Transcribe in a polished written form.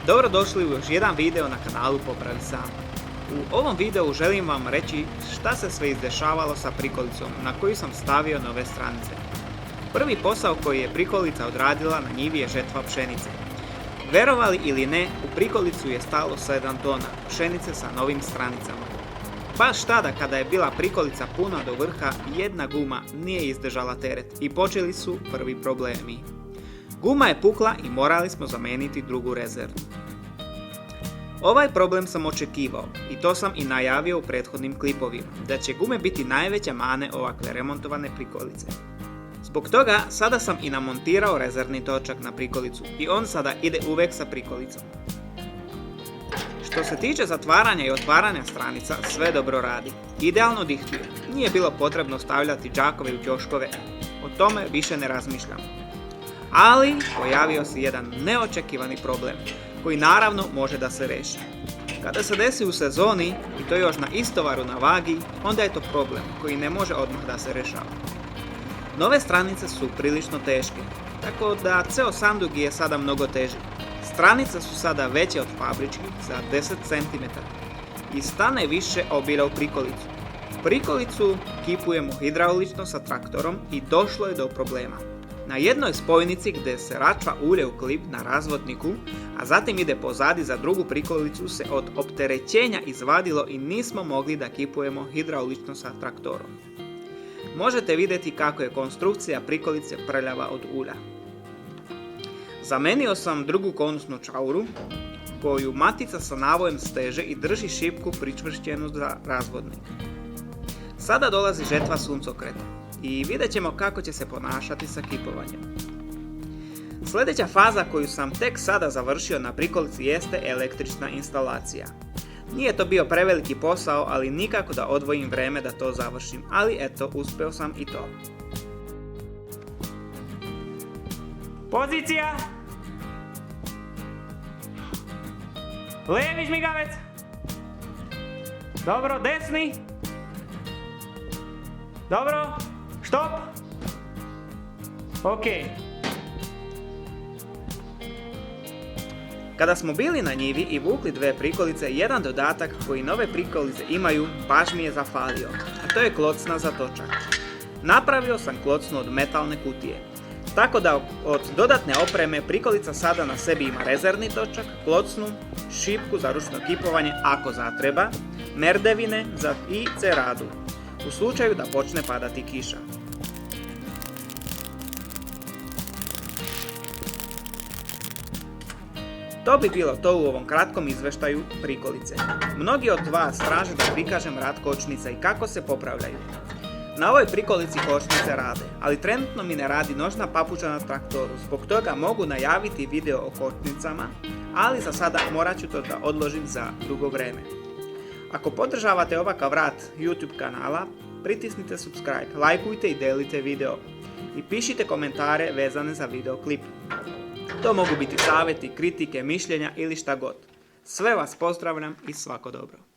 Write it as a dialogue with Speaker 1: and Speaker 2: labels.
Speaker 1: Dobrodošli u još jedan video na kanalu Popravi sam. U ovom videu želim vam reći šta se sve izdešavalo sa prikolicom na koju sam stavio nove stranice. Prvi posao koji je prikolica odradila na njivi je žetva pšenice. Verovali ili ne, u prikolicu je stalo 7 tona pšenice sa novim stranicama. Baš tada kada je bila prikolica puna do vrha, jedna guma nije izdržala teret i počeli su prvi problemi. Guma je pukla i morali smo zamijeniti drugu rezervu. Ovaj problem sam očekivao i to sam i najavio u prethodnim klipovima, da će gume biti najveća mane ovakve remontovane prikolice. Zbog toga sada sam i namontirao rezervni točak na prikolicu i on sada ide uvijek sa prikolicom. Što se tiče zatvaranja i otvaranja stranica, sve dobro radi. Idealno dihtuje, nije bilo potrebno stavljati džakove u ćoškove, o tome više ne razmišljam. Ali pojavio se jedan neočekivani problem, koji naravno može da se reši. Kada se desi u sezoni, i to još na istovaru na vagi, onda je to problem koji ne može odmah da se rešava. Nove stranice su prilično teške, tako da ceo sanduk je sada mnogo teži. Stranice su sada veće od fabričkih za 10 cm i stane više obira u prikolicu. Prikolicu kipujemo hidraulično sa traktorom i došlo je do problema. Na jednoj spojnici gdje se račva ulje u klip na razvodniku, a zatim ide pozadi za drugu prikolicu, se od opterećenja izvadilo i nismo mogli da kipujemo hidraulično sa traktorom. Možete vidjeti kako je konstrukcija prikolice prljava od ulja. Zamenio sam drugu konusnu čauru, koju matica sa navojem steže i drži šipku pričvršćenu za razvodnik. Sada dolazi žetva suncokreta i vidjet ćemo kako će se ponašati sa kipovanjem. Sljedeća faza koju sam tek sada završio na prikolici jeste električna instalacija. Nije to bio preveliki posao, ali nikako da odvojim vreme da to završim, ali eto, uspeo sam i to.
Speaker 2: Pozicija! Levi žmigavec! Dobro, desni! Dobro, štop! Ok.
Speaker 1: Kada smo bili na njivi i vukli dve prikolice, jedan dodatak koji nove prikolice imaju baš mi je zafalio, a to je klocna za točak. Napravio sam klocnu od metalne kutije, tako da od dodatne opreme prikolica sada na sebi ima rezervni točak, klocnu, šipku za ručno kipovanje ako zatreba, merdevine i ceradu, u slučaju da počne padati kiša. To bi bilo to u ovom kratkom izveštaju prikolice. Mnogi od vas traže da prikažem rad kočnica i kako se popravljaju. Na ovoj prikolici kočnice rade, ali trenutno mi ne radi nožna papuča na traktoru, zbog toga mogu najaviti video o kočnicama, ali za sada morat ću to da odložim za drugo vreme. Ako podržavate ovakav rad YouTube kanala, pritisnite subscribe, lajkujte i delite video i pišite komentare vezane za videoklip. To mogu biti savjeti, kritike, mišljenja ili šta god. Sve vas pozdravljam i svako dobro.